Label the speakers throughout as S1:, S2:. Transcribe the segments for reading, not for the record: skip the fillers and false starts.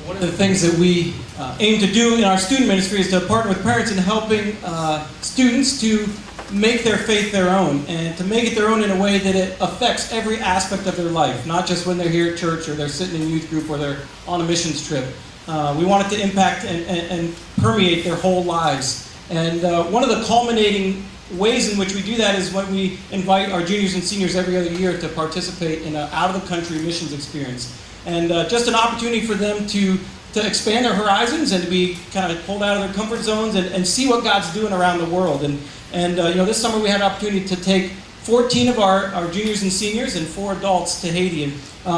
S1: One of the things that we aim to do in our student ministry is to partner with parents in helping students to make their faith their own, and to make it their own in a way that it affects every aspect of their life, not just when they're here at church or they're sitting in youth group or they're on a missions trip. We want it to impact and permeate their whole lives. And one of the culminating ways in which we do that is when we invite our juniors and seniors every other year to participate in an out-of-the-country missions experience. And just an opportunity for them to expand their horizons and to be kind of pulled out of their comfort zones and see what God's doing around the world. And this summer we had an opportunity to take 14 of our juniors and seniors and 4 adults to Haiti. And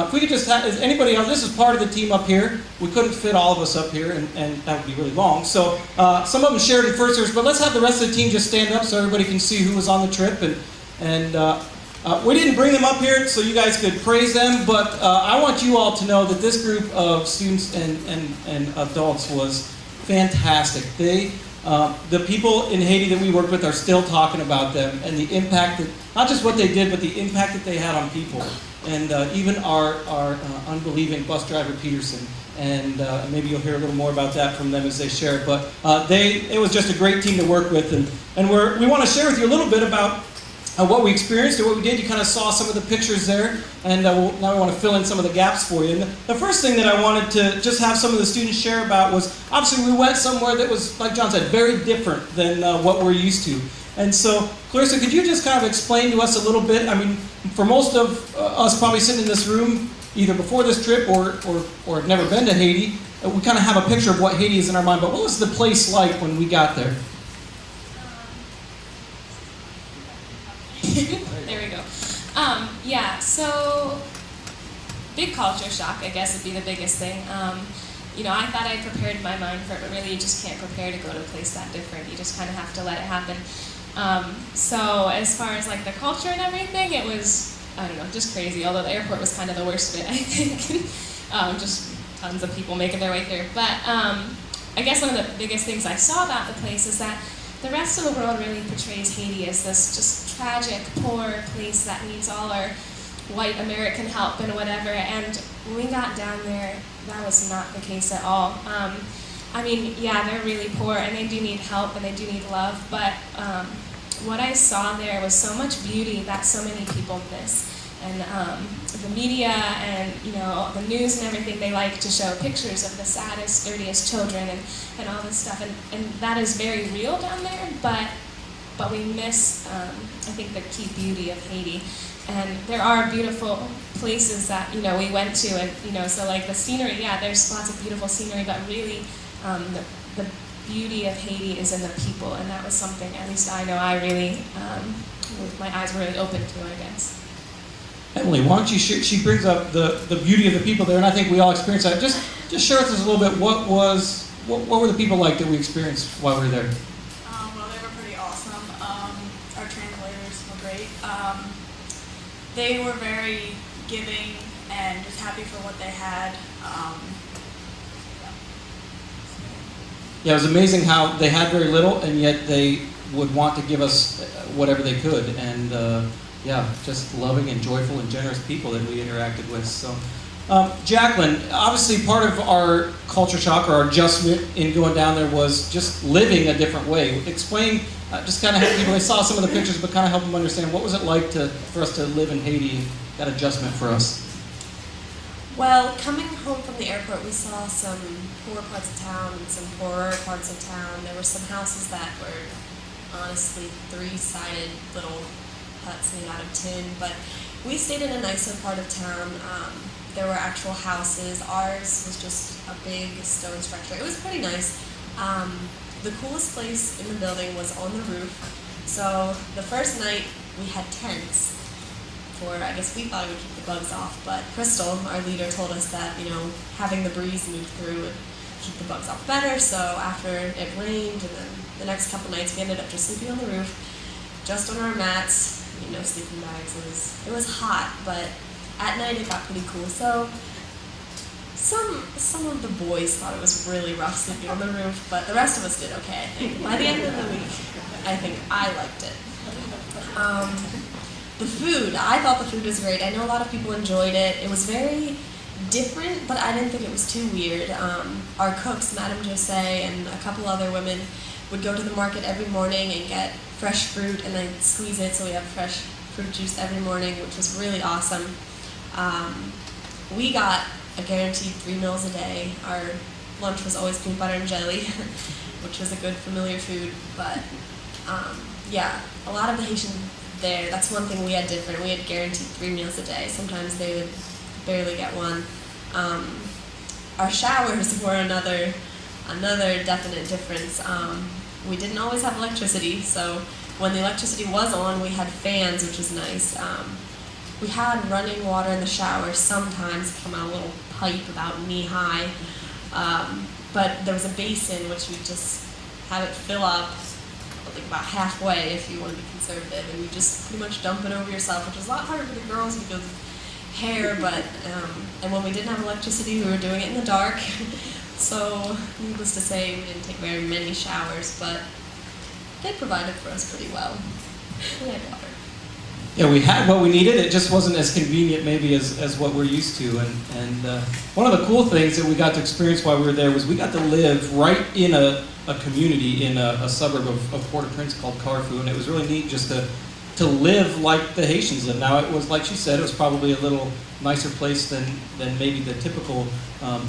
S1: if we could just have, is anybody else, this is part of the team up here. We couldn't fit all of us up here, and that would be really long. So some of them shared in first service, but let's have the rest of the team just stand up so everybody can see who was on the trip. And we didn't bring them up here so you guys could praise them, but I want you all to know that this group of students and adults was fantastic. The people in Haiti that we worked with are still talking about them and the impact that, not just what they did, but the impact that they had on people. And even our unbelieving bus driver, Peterson. And maybe you'll hear a little more about that from them as they share. But it was just a great team to work with. And we want to share with you a little bit about what we experienced or what we did. You kind of saw some of the pictures there, and now we want to fill in some of the gaps for you. And the first thing that I wanted to just have some of the students share about was, obviously we went somewhere that was, like John said, very different than what we're used to. And so, Clarissa, could you just kind of explain to us a little bit? I mean, for most of us probably sitting in this room, either before this trip or have never been to Haiti, we kind of have a picture of what Haiti is in our mind, but what was the place like when we got there?
S2: There we go. So big culture shock, I guess, would be the biggest thing. I thought I prepared my mind for it, but really you just can't prepare to go to a place that different. You just kind of have to let it happen. So as far as like the culture and everything, it was, I don't know, just crazy. Although the airport was kind of the worst of it, I think. Just tons of people making their way through. But I guess one of the biggest things I saw about the place is that the rest of the world really portrays Haiti as this just tragic, poor place that needs all our white American help and whatever. And when we got down there, that was not the case at all. They're really poor and they do need help and they do need love. But what I saw there was so much beauty that so many people miss. And the media and the news and everything, they like to show pictures of the saddest, dirtiest children and all this stuff, and that is very real down there, but we miss I think the key beauty of Haiti. And there are beautiful places that we went to, and so like the scenery, there's lots of beautiful scenery, but really the beauty of Haiti is in the people, and that was something, at least I know, I really my eyes were really open to, I guess.
S1: Emily, why don't you share, she brings up the beauty of the people there, and I think we all experienced that. Just share with us a little bit, what were the people like that we experienced while we were there?
S3: Well, they were pretty awesome. Our translators were great. They were very giving and just happy for what they had.
S1: Yeah, it was amazing how they had very little, and yet they would want to give us whatever they could. And just loving and joyful and generous people that we interacted with. So, Jacqueline, obviously part of our culture shock or our adjustment in going down there was just living a different way. Explain, just kind of help people, they saw some of the pictures, but kind of help them understand what was it like for us to live in Haiti, that adjustment for us.
S4: Well, coming home from the airport, we saw some poor parts of town and some poorer parts of town. There were some houses that were honestly 3-sided little huts made out of tin, but we stayed in a nicer part of town. There were actual houses. Ours was just a big stone structure. It was pretty nice. The coolest place in the building was on the roof. So the first night we had tents for, I guess we thought it would keep the bugs off, but Crystal, our leader, told us that, having the breeze move through would keep the bugs off better. So after it rained, and then the next couple nights we ended up just sleeping on the roof, just on our mats, sleeping bags. It was hot, but at night it got pretty cool. So some of the boys thought it was really rough sleeping on the roof, but the rest of us did okay, I think. By the end of the week, I think I liked it. The food, I thought the food was great. I know a lot of people enjoyed it. It was very different, but I didn't think it was too weird. Our cooks, Madame Jose and a couple other women, would go to the market every morning and get fresh fruit and then squeeze it so we have fresh fruit juice every morning, which was really awesome. We got a guaranteed 3 meals a day. Our lunch was always peanut butter and jelly, which was a good familiar food, but yeah, a lot of the Haitians there, that's one thing we had different. We had guaranteed 3 meals a day. Sometimes they would barely get one. Our showers were another definite difference. We didn't always have electricity, so when the electricity was on, we had fans, which was nice. We had running water in the shower sometimes from a little pipe about knee-high, but there was a basin which we just have it fill up like about halfway if you want to be conservative, and you just pretty much dump it over yourself, which was a lot harder for the girls because of hair, but and when we didn't have electricity, we were doing it in the dark. So, needless to say, we didn't take very many showers, but they provided for us pretty well. We had water.
S1: Yeah, we had what we needed. It just wasn't as convenient maybe as what we're used to. And one of the cool things that we got to experience while we were there was we got to live right in a community in a suburb of Port-au-Prince called Carrefour, and it was really neat just to live like the Haitians live. Now, it was, like she said, it was probably a little nicer place than maybe the typical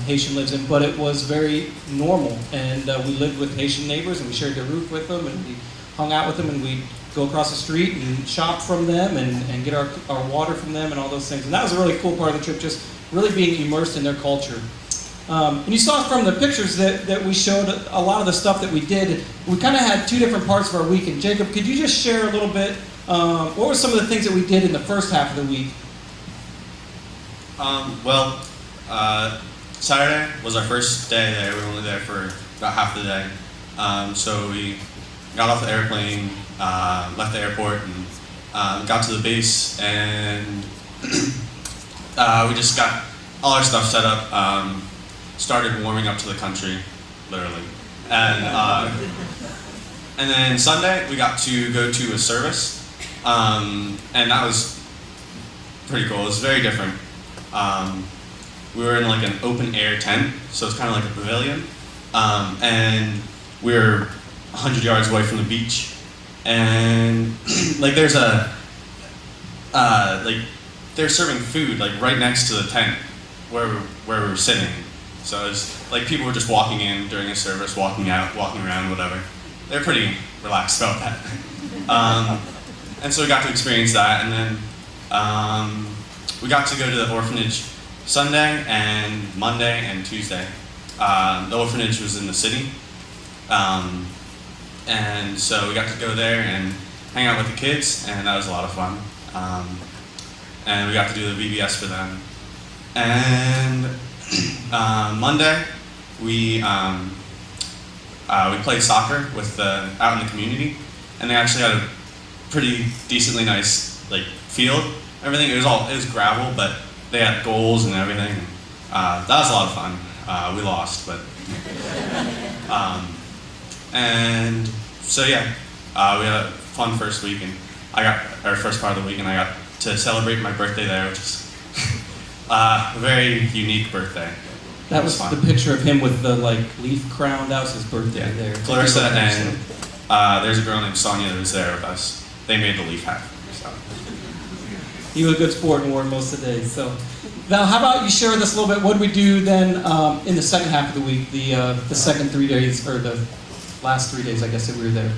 S1: Haitian lives in, but it was very normal. And we lived with Haitian neighbors, and we shared the roof with them, and we hung out with them, and we'd go across the street and shop from them and get our water from them and all those things. And that was a really cool part of the trip, just really being immersed in their culture. And you saw from the pictures that we showed a lot of the stuff that we did. We kind of had 2 different parts of our week. And Jacob, could you just share a little bit, what were some of the things that we did in the first half of the week?
S5: Saturday was our first day there. We were only there for about half the day. So we got off the airplane, left the airport, and got to the base, and we just got all our stuff set up, started warming up to the country, literally. And then Sunday, we got to go to a service, and that was pretty cool. It was very different. We were in like an open air tent, so it's kind of like a pavilion, and we were 100 yards away from the beach, and like there's like they're serving food like right next to the tent where we were sitting. So it's like people were just walking in during a service, walking out, walking around, whatever. They're pretty relaxed about that. And so we got to experience that, and then we got to go to the orphanage Sunday and Monday and Tuesday. The orphanage was in the city. And so we got to go there and hang out with the kids, and that was a lot of fun. And we got to do the VBS for them. And Monday, we played soccer with out in the community, and they actually had a pretty decently nice like field. Everything it was gravel, but they had goals and everything. That was a lot of fun. We lost, but. And so yeah, we had a fun first week, and I got our first part of the week, and I got to celebrate my birthday there, which is a very unique birthday.
S1: That was
S5: fun.
S1: The picture of him with the like leaf crown. That was his birthday there.
S5: Clarissa and there's a girl named Sonia that was there with us. They made the leaf hat. So.
S1: He was a good sport and wore it most of the day. So, now how about you share with us a little bit? What did we do then in the second half of the week? The second 3 days, or the last 3 days, I guess, that we were there.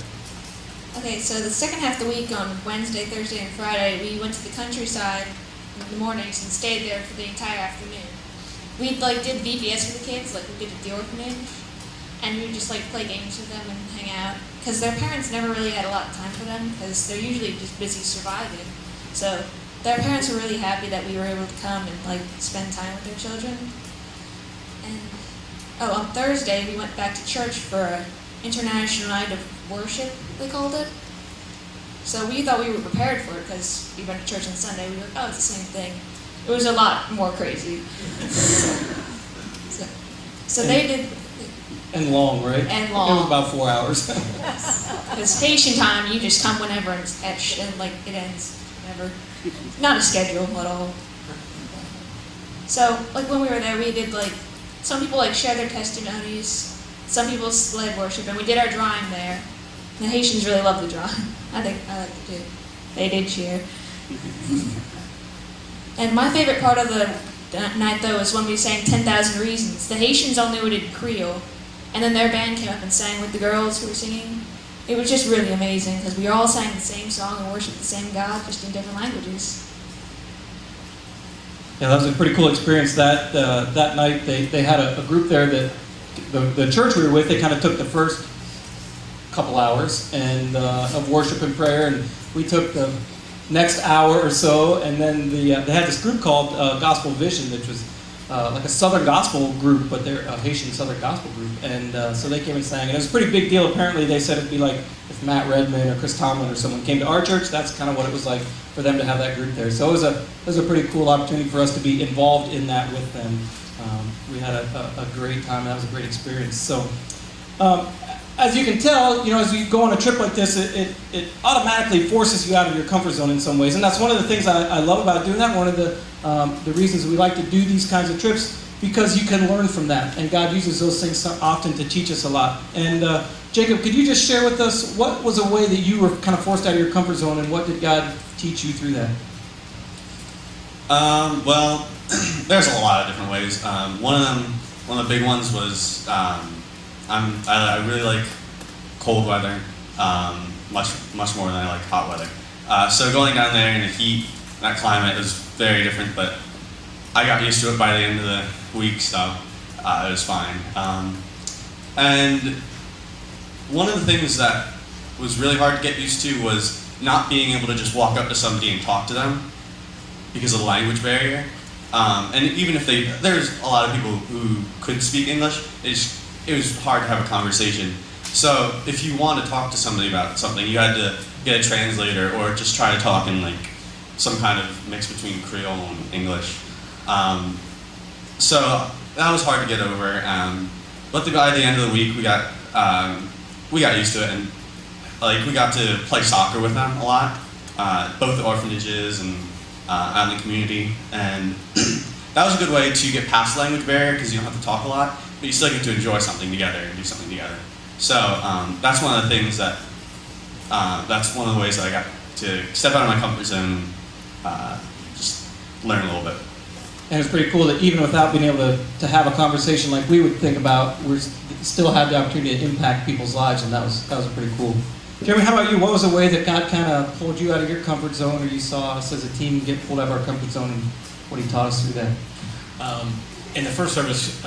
S6: Okay, so the second half of the week on Wednesday, Thursday, and Friday, we went to the countryside in the mornings and stayed there for the entire afternoon. We did VBS for the kids, like we did at the orphanage, and we would just play games with them and hang out. Because their parents never really had a lot of time for them, because they're usually just busy surviving. So their parents were really happy that we were able to come and spend time with their children. And on Thursday, we went back to church for an International Night of Worship, they called it. So we thought we were prepared for it because we went to church on Sunday. We were like, oh, it's the same thing. It was a lot more crazy. So they did.
S1: And long, right?
S6: And long.
S1: It was about 4 hours.
S6: Because Haitian time, you just come whenever and it ends whenever. Not a schedule at all. So, like when we were there, we did like, some people like shared their testimonies, some people led worship, and we did our drawing there. The Haitians really love the drawing. I liked it too. They did cheer. And my favorite part of the night though was when we sang 10,000 Reasons. The Haitians all knew it in Creole, and then their band came up and sang with the girls who were singing. It was just really amazing because we all sang the same song and worshiped the same God, just in different languages.
S1: Yeah, that was a pretty cool experience. That night, they had a group there that the church we were with. They kind of took the first couple hours and of worship and prayer, and we took the next hour or so, and then they had this group called Gospel Vision, which was like a Southern Gospel group, but they're a Haitian Southern Gospel group, and so they came and sang, and it was a pretty big deal. Apparently, they said it'd be like if Matt Redman or Chris Tomlin or someone came to our church. That's kind of what it was like for them to have that group there. So it was a pretty cool opportunity for us to be involved in that with them. We had a great time. That was a great experience. So. As you can tell, as you go on a trip like this, it automatically forces you out of your comfort zone in some ways, and that's one of the things I love about doing that. One of the reasons we like to do these kinds of trips, because you can learn from that, and God uses those things so often to teach us a lot. And Jacob, could you just share with us what was a way that you were kind of forced out of your comfort zone, and what did God teach you through that?
S5: Well, there's a lot of different ways. One of the big ones was. I really like cold weather, much more than I like hot weather. So going down there in the heat, that climate was very different, but I got used to it by the end of the week, so it was fine. And one of the things that was really hard to get used to was not being able to just walk up to somebody and talk to them because of the language barrier. And even if there's a lot of people who could speak English, it was hard to have a conversation. So if you want to talk to somebody about something, you had to get a translator or just try to talk in like some kind of mix between Creole and English. So that was hard to get over. But by the end of the week, we got used to it, and like we got to play soccer with them a lot, both the orphanages and out in the community, and that was a good way to get past the language barrier because you don't have to talk a lot. But you still get to enjoy something together and do something together. So that's one of the things that's one of the ways that I got to step out of my comfort zone and just learn a little bit.
S1: And it's pretty cool that even without being able to have a conversation like we would think about, we still had the opportunity to impact people's lives, and that was pretty cool. Jeremy, how about you? What was a way that God kind of pulled you out of your comfort zone, or you saw us as a team get pulled out of our comfort zone, and what He taught us through that?
S7: In the first service,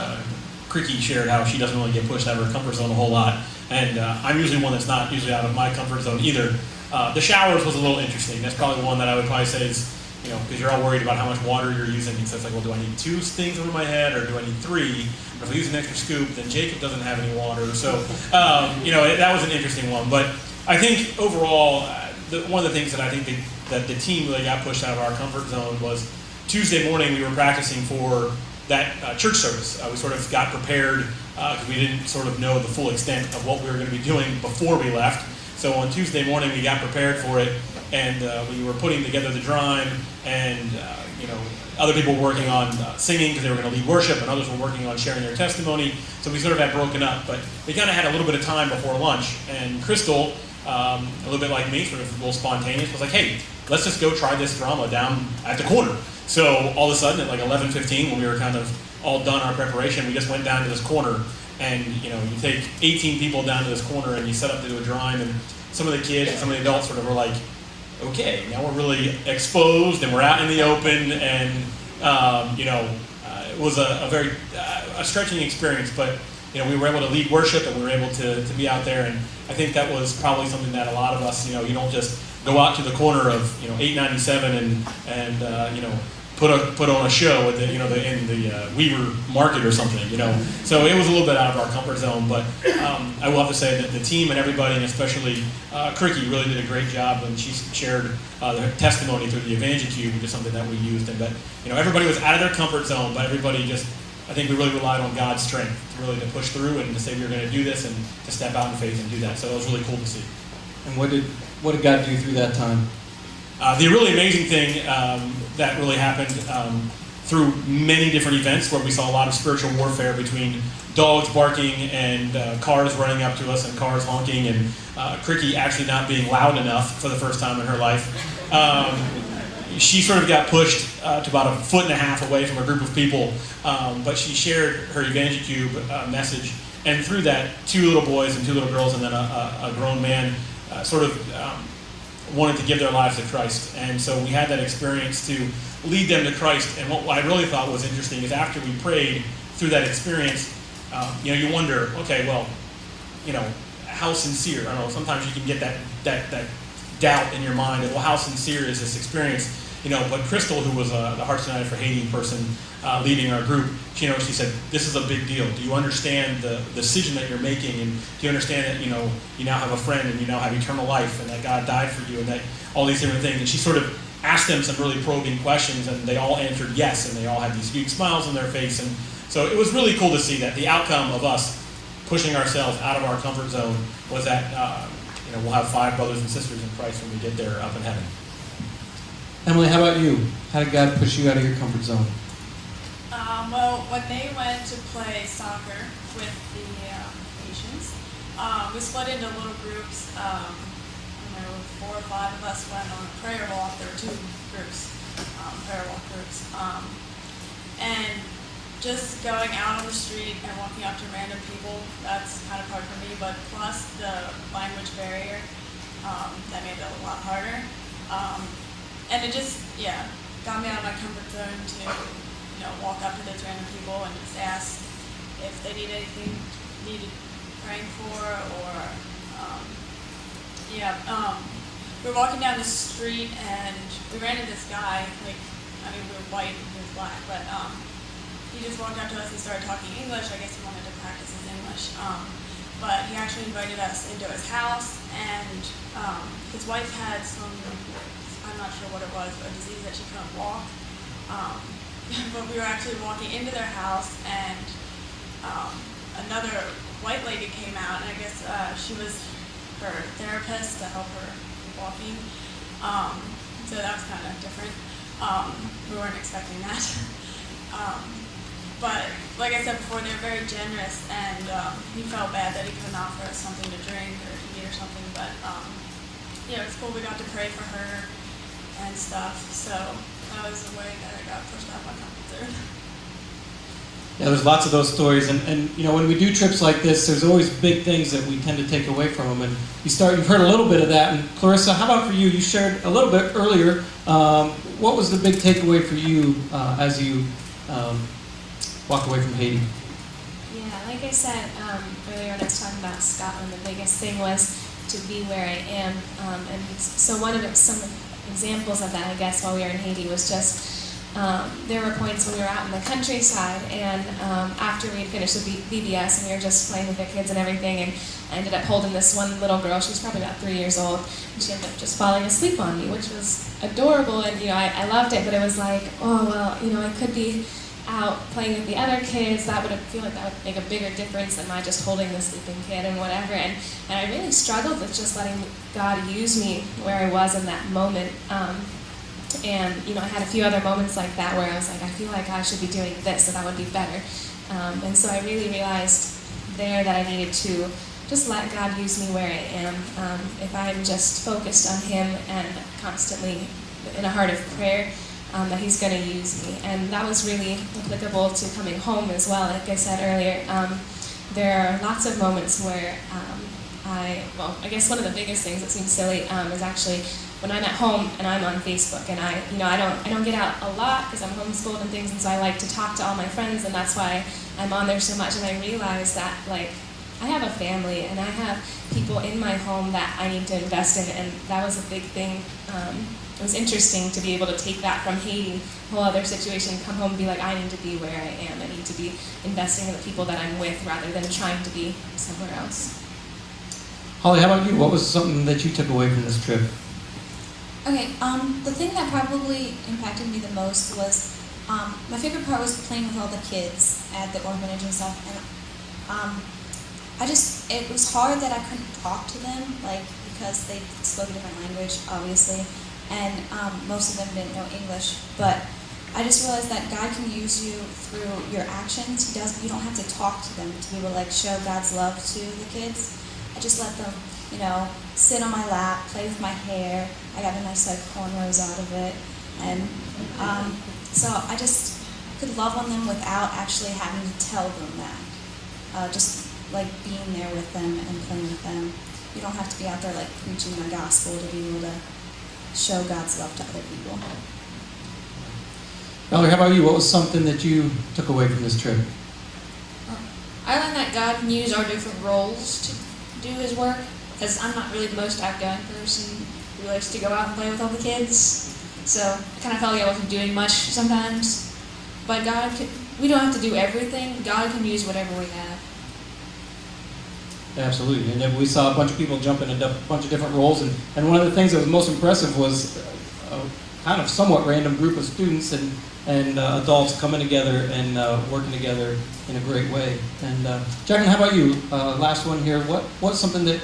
S7: Cricky shared how she doesn't really get pushed out of her comfort zone a whole lot, and I'm usually one that's not usually out of my comfort zone either. The showers was a little interesting. That's probably one that I would probably say is, because you're all worried about how much water you're using, and so it's like, well, do I need 2 things over my head, or do I need 3? Or if I use an extra scoop, then Jacob doesn't have any water. So, that was an interesting one. But I think overall, one of the things that I think that the team really got pushed out of our comfort zone was Tuesday morning we were practicing for that church service. We sort of got prepared because we didn't sort of know the full extent of what we were going to be doing before we left. So on Tuesday morning we got prepared for it, and we were putting together the drawing, and other people were working on singing because they were going to lead worship, and others were working on sharing their testimony. So we sort of had broken up, but we kind of had a little bit of time before lunch. And Crystal, a little bit like me, sort of a little spontaneous, was like, "Hey, let's just go try this drama down at the corner." So all of a sudden, at like 11:15, when we were kind of all done our preparation, we just went down to this corner, and you take 18 people down to this corner, and you set up to do a drawing, and some of the kids and some of the adults sort of were like, "Okay, now we're really exposed, and we're out in the open," and it was a very stretching experience, but we were able to lead worship, and we were able to be out there, and I think that was probably something that a lot of us, you don't just go out to the corner of 897 and put on a show at in the Weaver Market or something, So it was a little bit out of our comfort zone, but I will have to say that the team and everybody, and especially Cricky, really did a great job when she shared her testimony through the Evangel-Cube, which is something that we used. And everybody was out of their comfort zone, but everybody I think we really relied on God's strength really to push through and to say we were going to do this and to step out in faith and do that. So it was really cool to see.
S1: And what did God do through that time?
S7: The really amazing thing that really happened through many different events where we saw a lot of spiritual warfare between dogs barking and cars running up to us and cars honking and Cricky actually not being loud enough for the first time in her life. She sort of got pushed to about 1.5 feet away from a group of people, but she shared her EvangeCube message, and through that, 2 little boys and 2 little girls and then a grown man sort of wanted to give their lives to Christ. And so we had that experience to lead them to Christ. And what I really thought was interesting is after we prayed through that experience, you wonder, okay, well, how sincere? I don't know, sometimes you can get that doubt in your mind of, well, how sincere is this experience? But Crystal, who was the Hearts United for Haiti person leading our group, she said, this is a big deal. Do you understand the decision that you're making? And do you understand that, you now have a friend and you now have eternal life and that God died for you and that all these different things? And she sort of asked them some really probing questions and they all answered yes, and they all had these huge smiles on their face. And so it was really cool to see that the outcome of us pushing ourselves out of our comfort zone was that, we'll have 5 brothers and sisters in Christ when we get there up in heaven.
S1: Emily, how about you? How did God push you out of your comfort zone?
S3: Well, when they went to play soccer with the Haitians, we split into little groups. There were 4 or 5 of us went on a prayer walk. There were 2 groups, prayer walk groups. And just going out on the street and walking up to random people, that's kind of hard for me, but plus the language barrier, that made it a lot harder. And it just, got me out of my comfort zone to, walk up to those random people and just ask if they needed praying for, or, we were walking down the street and we ran into this guy, we were white and he was black, but, he just walked up to us and started talking English. I guess he wanted to practice his English. But he actually invited us into his house, and his wife had some, I'm not sure what it was, but a disease that she couldn't walk. But we were actually walking into their house, and another white lady came out, and I guess she was her therapist to help her walking. So that was kind of different. We weren't expecting that. But like I said before, they're very generous, and he felt bad that he couldn't offer us something to drink or to eat or something. But it's cool. We got to pray for her and stuff. So that was the way that I got pushed out of my comfort zone.
S1: Yeah, there's lots of those stories, and when we do trips like this, there's always big things that we tend to take away from them. And you've heard a little bit of that. And Clarissa, how about for you? You shared a little bit earlier. What was the big takeaway for you as you walked away from Haiti?
S2: Yeah, like I said earlier when I was talking about Scotland, the biggest thing was to be where I am. And so some examples of that, I guess, while we were in Haiti was just there were points when we were out in the countryside, and after we had finished with VBS and we were just playing with the kids and everything, and I ended up holding this one little girl. She was probably about 3 years old, and she ended up just falling asleep on me, which was adorable, and I loved it. But it was like, oh well, I could be out playing with the other kids. I feel like that would make a bigger difference than my just holding the sleeping kid and whatever. And I really struggled with just letting God use me where I was in that moment. And I had a few other moments like that where I was like, I feel like I should be doing this, and that would be better. And so I really realized there that I needed to just let God use me where I am. If I'm just focused on Him and constantly in a heart of prayer, that He's going to use me. And that was really applicable to coming home as well. Like I said earlier, there are lots of moments where I guess one of the biggest things that seems silly is actually when I'm at home and I'm on Facebook, and I don't get out a lot because I'm homeschooled and things, and so I like to talk to all my friends, and that's why I'm on there so much. And I realize that I have a family and I have people in my home that I need to invest in, and that was a big thing. It was interesting to be able to take that from Haiti, a whole other situation, come home and be like, I need to be where I am. I need to be investing in the people that I'm with rather than trying to be somewhere else.
S1: Holly, how about you? What was something that you took away from this trip?
S6: Okay, the thing that probably impacted me the most was my favorite part was playing with all the kids at the orphanage and stuff. And it was hard that I couldn't talk to them, because they spoke a different language, obviously, and most of them didn't know English. But I just realized that God can use you through your actions. You don't have to talk to them to be able to like show God's love to the kids. I just let them, sit on my lap, play with my hair. I got a nice like cornrows out of it, and so I just could love on them without actually having to tell them that. Just like being there with them and playing with them. You don't have to be out there like preaching the gospel to be able to show God's love to other people.
S1: Valerie, how about you? What was something that you took away from this trip?
S6: I learned that God can use our different roles to do His work, because I'm not really the most outgoing person who likes to go out and play with all the kids. So I kind of felt like I wasn't doing much sometimes. But we don't have to do everything. God can use whatever we have.
S1: Absolutely. And then we saw a bunch of people jump in a bunch of different roles. And one of the things that was most impressive was a kind of somewhat random group of students and adults coming together and working together in a great way. And Jacqueline, how about you? Last one here. What's something that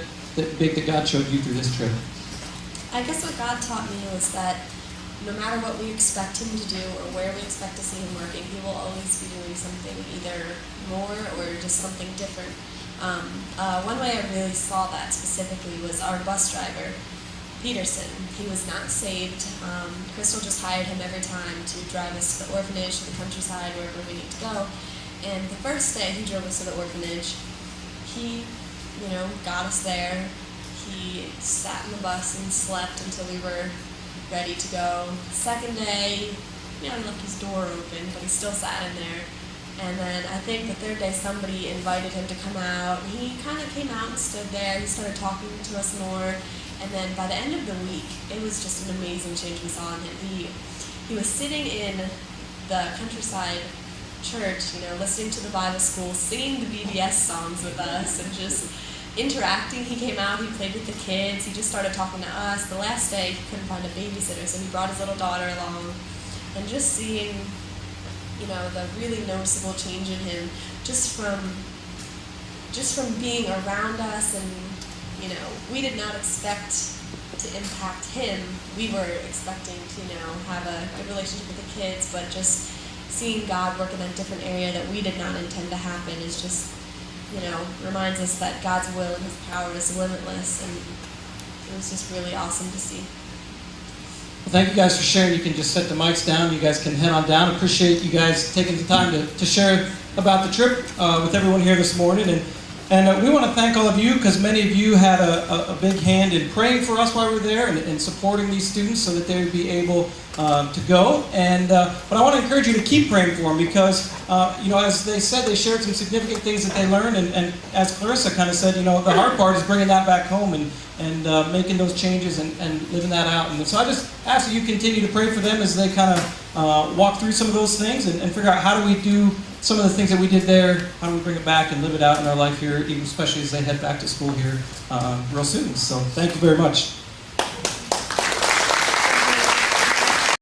S1: big that God showed you through this trip?
S4: I guess what God taught me was that no matter what we expect Him to do or where we expect to see Him working, He will always be doing something either more or just something different. One way I really saw that specifically was our bus driver, Peterson. He was not saved. Crystal just hired him every time to drive us to the orphanage, to the countryside, wherever we need to go. And the first day he drove us to the orphanage, he, got us there. He sat in the bus and slept until we were ready to go. Second day, he left his door open, but he still sat in there. And then I think the third day somebody invited him to come out. He kind of came out and stood there. He started talking to us more. And then by the end of the week, it was just an amazing change we saw in him. He was sitting in the countryside church, listening to the Bible school, singing the VBS songs with us, and just interacting. He came out, he played with the kids, he just started talking to us. The last day, he couldn't find a babysitter, so he brought his little daughter along. And just seeing, the really noticeable change in him, just from being around us, and we did not expect to impact him. We were expecting to, have a good relationship with the kids, but just seeing God work in a different area that we did not intend to happen is just, reminds us that God's will and His power is limitless, and it was just really awesome to see.
S1: Well, thank you guys for sharing. You can just set the mics down. You guys can head on down. Appreciate you guys taking the time to share about the trip with everyone here this morning. And we want to thank all of you, because many of you had a big hand in praying for us while we were there and supporting these students so that they would be able to go. But I want to encourage you to keep praying for them, because, as they said, they shared some significant things that they learned. And as Clarissa kind of said, the hard part is bringing that back home and making those changes and living that out. And so I just ask that you continue to pray for them as they kind of walk through some of those things and figure out how do we do some of the things that we did there, how do we bring it back and live it out in our life here, even especially as they head back to school here real soon. So thank you very much.